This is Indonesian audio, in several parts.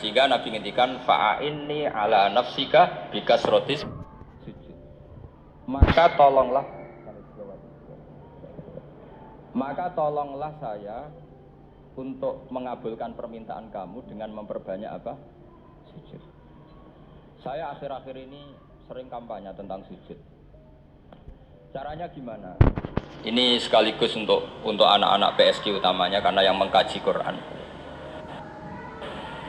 Sehingga Nabi ngendikan fa'inni ala nafsika bikasrotis sujud. Maka tolonglah saya untuk mengabulkan permintaan kamu dengan memperbanyak apa? Sujud. Saya akhir-akhir ini sering kampanye tentang sujud. Caranya gimana? Ini sekaligus untuk anak-anak PSG utamanya karena yang mengkaji Quran.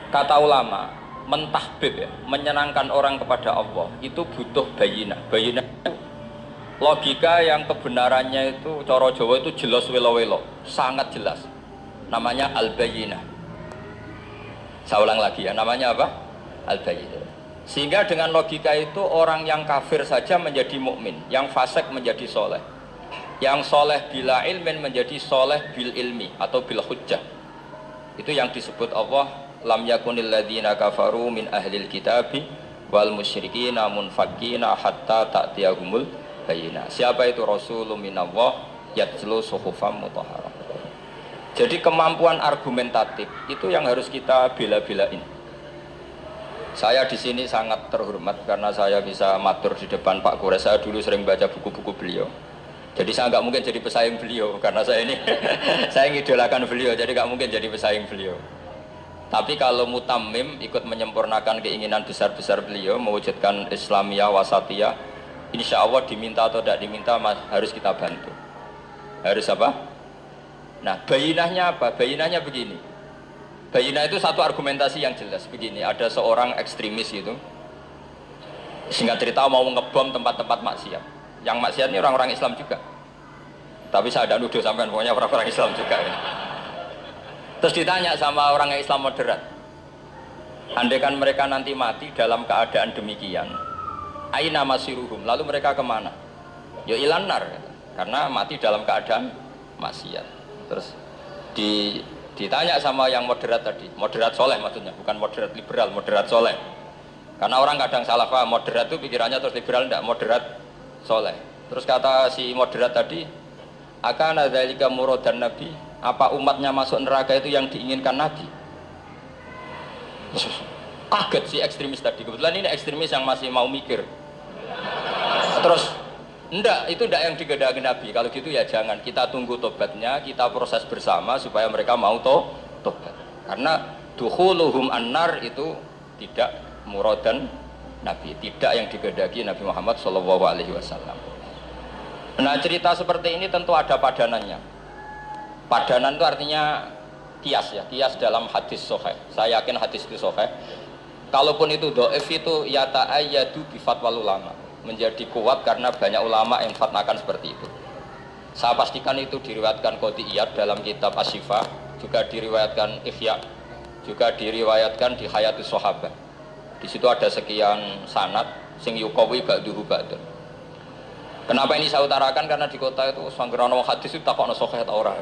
Kata ulama, mentahbib ya, menyenangkan orang kepada Allah itu butuh bayinah. Bayinah itu logika yang kebenarannya itu cara Jawa itu jelas welo-welo, sangat jelas. Namanya al-bayinah. Saya ulang lagi ya, namanya apa? Al-bayinah. Sehingga dengan logika itu orang yang kafir saja menjadi mukmin, yang fasik menjadi soleh, yang soleh bila ilmin menjadi soleh bil ilmi atau bil hujjah. Itu yang disebut Allah lam yakunil ladzina kafaru min ahlil kitabi wal musyrikina munfakkina hatta ta'tiyahumul bayyinah. Siapa itu rasulun minallah yatlu suhufam mutahharah. Jadi kemampuan argumentatif itu yang harus kita bela-belain. Saya di sini sangat terhormat karena saya bisa matur di depan Pak Kures. Saya dulu sering baca buku-buku beliau. Jadi saya nggak mungkin jadi pesaing beliau karena saya ini saya ngidolakan beliau, jadi nggak mungkin jadi pesaing beliau. Tapi kalau mutammim ikut menyempurnakan keinginan besar-besar beliau mewujudkan Islamiyah wasatiyah, insya Allah diminta atau tidak diminta harus kita bantu. Harus apa? Nah, bayinahnya apa? Bayinahnya begini. Bayinah itu satu argumentasi yang jelas begini. Ada seorang ekstremis itu, singkat cerita mau ngebom tempat-tempat maksiat. Yang maksiat ini orang-orang Islam juga. Tapi saya tidak nuduh sampean, pokoknya orang-orang Islam juga ya. Terus ditanya sama orang Islam moderat, andaikan mereka nanti mati dalam keadaan demikian, aina masiruhum, lalu mereka kemana? Ya ilanar, karena mati dalam keadaan maksiat. Terus ditanya sama yang moderat tadi, moderat soleh maksudnya, bukan moderat liberal, moderat soleh. Karena orang kadang salah paham, moderat itu pikirannya terus liberal, tidak, moderat soleh. Terus kata si moderat tadi, akan ada dzalika muradan nabi, apa umatnya masuk neraka itu yang diinginkan Nabi? Kaget si ekstremis tadi. Kebetulan ini ekstremis yang masih mau mikir. Terus enggak, itu enggak yang digedaki Nabi. Kalau gitu ya jangan, kita tunggu tobatnya, kita proses bersama supaya mereka mau tobat. Karena dukhuluhum annar itu tidak muradan Nabi, tidak yang digedaki Nabi Muhammad SAW. Nah, cerita seperti ini tentu ada padanannya. Padanan itu artinya kias ya, kias dalam hadis sahih. Saya yakin hadis itu sahih. Kalaupun itu dhaif itu yata'ayyadu bi fatwal ulama, menjadi kuat karena banyak ulama yang fatwakan seperti itu. Saya pastikan itu diriwayatkan Qotiyat dalam kitab Asy-Syifa, juga diriwayatkan Ihya, juga diriwayatkan di Hayatus Sahabah. Di situ ada sekian sanad sing yuqawi ba'duhu ba'dun. Kenapa ini saya utarakan? Karena di kota itu sanggerono hadis itu takokno sahih ta ora.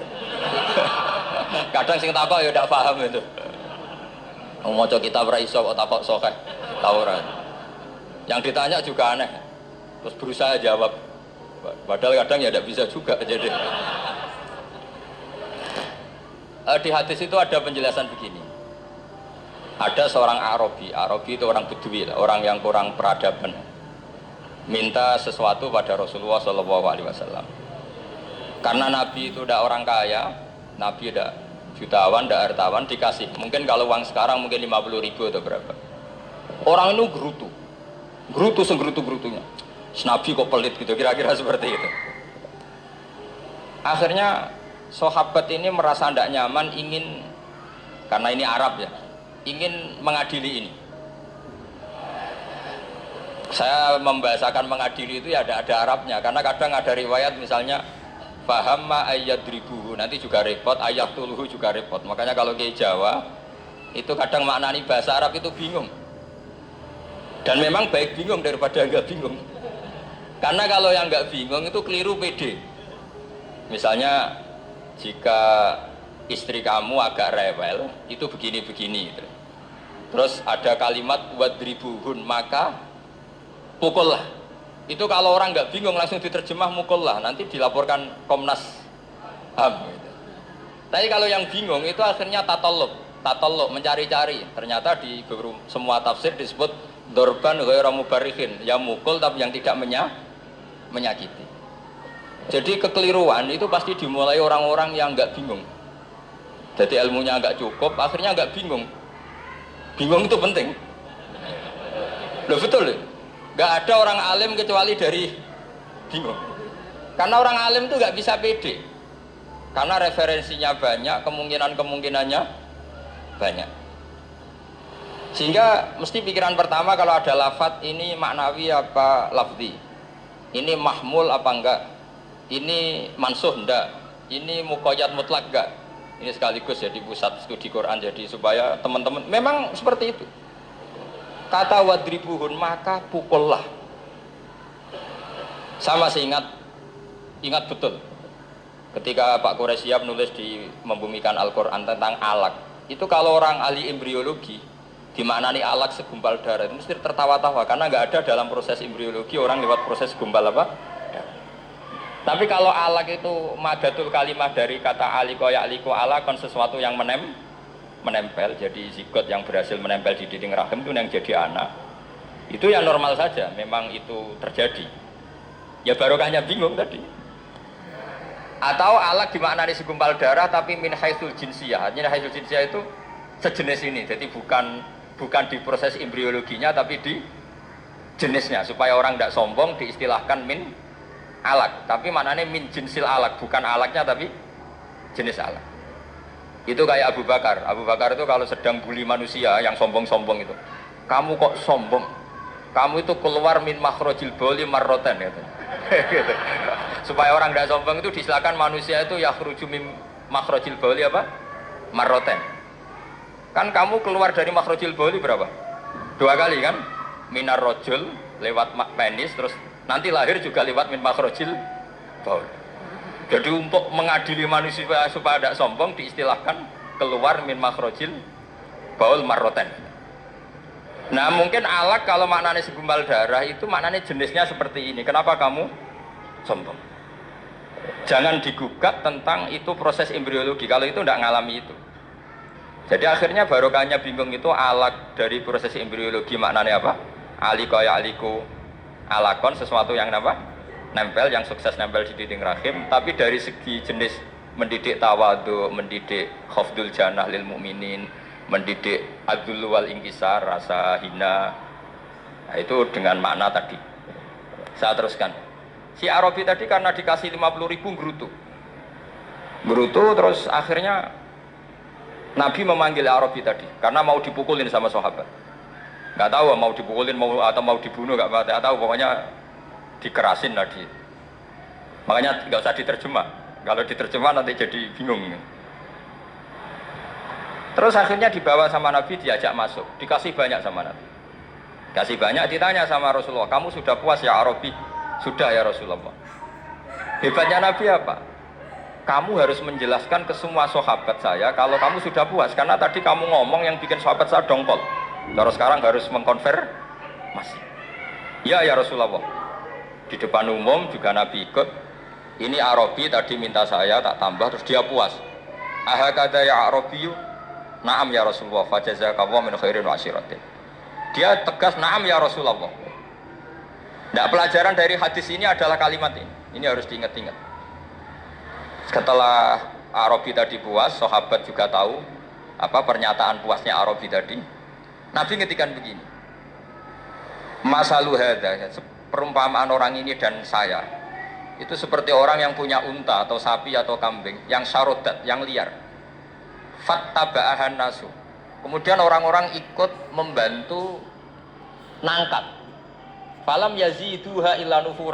Kadang sing takok ya ndak paham itu. Maca kitab ra iso kok takok sahih ta ora. Yang ditanya juga aneh. Terus berusaha jawab. Padahal kadang ya ndak bisa juga jadi. Di hadis itu ada penjelasan begini. Ada seorang Arabi itu orang Bedui, orang yang kurang peradaban. Minta sesuatu pada Rasulullah SAW. Karena Nabi itu tidak orang kaya, Nabi tidak jutawan, tidak hartawan, dikasih. Mungkin kalau uang sekarang mungkin 50.000 atau berapa. Orang itu gerutu senggerutu-gerutunya. Nabi kok pelit gitu, kira-kira seperti itu. Akhirnya sahabat ini merasa tidak nyaman, ingin, karena ini Arab ya, ingin mengadili ini. Saya membahasakan mengadili itu ya ada Arabnya, karena kadang ada riwayat misalnya fahamma ayyadribuhu, nanti juga repot, ayat tuluhu juga repot. Makanya kalau ke Jawa itu kadang maknani bahasa Arab itu bingung, dan memang baik bingung daripada enggak bingung, karena kalau yang enggak bingung itu keliru pede. Misalnya jika istri kamu agak rewel itu begini-begini gitu. Terus ada kalimat wadribuhun, maka pukullah. Itu kalau orang nggak bingung langsung diterjemah mukullah, nanti dilaporkan Komnas HAM gitu. Tapi kalau yang bingung itu akhirnya tatallub. tatalluk, mencari-cari. Ternyata di semua tafsir disebut dorban ghairu mubarrihin, yang mukul tapi yang tidak menyakiti. Jadi kekeliruan itu pasti dimulai orang-orang yang enggak bingung. Jadi ilmunya enggak cukup, akhirnya enggak bingung. Bingung itu penting. Loh betul. Enggak ada orang alim kecuali dari bingung. Karena orang alim itu enggak bisa pede. Karena referensinya banyak, kemungkinannya banyak. Sehingga mesti pikiran pertama kalau ada lafadz ini maknawi apa lafzi. Ini mahmul apa enggak? Ini mansuh enggak? Ini muqayyad mutlak enggak? Ini sekaligus jadi pusat studi Quran, jadi supaya teman-teman memang seperti itu. Kata wadribuhun, maka pukullah. Sama ingat betul. Ketika Pak Quraisyab nulis di Membumikan Al-Quran tentang alak, itu kalau orang ahli embriologi dimaknani alak segumpal darah itu mesti tertawa-tawa karena nggak ada dalam proses embriologi orang lewat proses gumpal apa. Tapi kalau alak itu madatul kalimah dari kata aliko ya'liko alakon, sesuatu yang menempel, jadi zigot yang berhasil menempel di dinding rahim itu yang jadi anak, itu yang normal saja, memang itu terjadi. Ya barokahnya bingung tadi. Atau alak dimaknani segumpal darah tapi min haitsul jinsiyah. Artinya haitsul jinsiyah itu sejenis ini. Jadi bukan di proses embriologinya tapi di jenisnya, supaya orang tidak sombong diistilahkan min alak. Tapi maknanya min jinsil alak, bukan alaknya tapi jenis alak. Itu kayak Abu Bakar. Abu Bakar itu kalau sedang bully manusia yang sombong-sombong itu, kamu kok sombong? Kamu itu keluar min makhrajil bauli marrotan gitu. Supaya orang tidak sombong itu disilakan manusia itu yakhruju min makhrajil bauli apa? Marroten. Kan kamu keluar dari makhrajil bauli berapa? 2 kali kan? Minar rojul lewat penis, terus nanti lahir juga lewat min makhrajil bauli. Jadi untuk mengadili manusia supaya tidak sombong diistilahkan keluar min makhrajil baul marroten. Nah mungkin alak kalau maknanya segumpal darah itu maknanya jenisnya seperti ini. Kenapa kamu sombong? Jangan digugat tentang itu proses embriologi kalau itu tidak ngalami itu. Jadi akhirnya barokahnya bingung itu alak dari proses embriologi maknanya apa? Aliko ya aliko alakon, sesuatu yang apa? Nempel, yang sukses nempel di dinding rahim. Tapi dari segi jenis mendidik tawadu, mendidik khafdul janah lil mu'minin, mendidik adzul wal ingkisar, rasa hina. Nah, itu dengan makna tadi. Saya teruskan. Si Arabi tadi karena dikasih 50.000 gerutu terus akhirnya Nabi memanggil Arabi tadi karena mau dipukulin sama sahabat. Nggak tahu mau dipukulin atau mau dibunuh, nggak tahu, pokoknya dikerasin tadi. Makanya nggak usah diterjemah. Kalau diterjemah nanti jadi bingung. Terus akhirnya dibawa sama Nabi, diajak masuk, dikasih banyak sama Nabi. Kasih banyak, ditanya sama Rasulullah, kamu sudah puas ya Arabi? Sudah ya Rasulullah. Hebatnya Nabi apa? Kamu harus menjelaskan ke semua sahabat saya kalau kamu sudah puas, karena tadi kamu ngomong yang bikin sahabat saya dongkol. Terus sekarang harus mengkonfirmasi. Ya Rasulullah. Di depan umum juga Nabi ikut. Ini Arabi tadi minta saya tak tambah, terus dia puas. Ahakada ya Arabi? Naam ya Rasulullah, fajazakallahu min khairin wa asyiratin. Dia tegas, naam ya Rasulullah. Nah, pelajaran dari hadis ini adalah kalimat ini. Ini harus diingat-ingat. Setelah Arabi tadi puas, sahabat juga tahu apa pernyataan puasnya Arabi tadi. Nabi ngetikan begini. Masalu hadza, perumpamaan orang ini dan saya itu seperti orang yang punya unta atau sapi atau kambing yang syarodat, yang liar. Fattaba'ahan nasu. Kemudian orang-orang ikut membantu nangkat. Falam yaziduha illa nufura.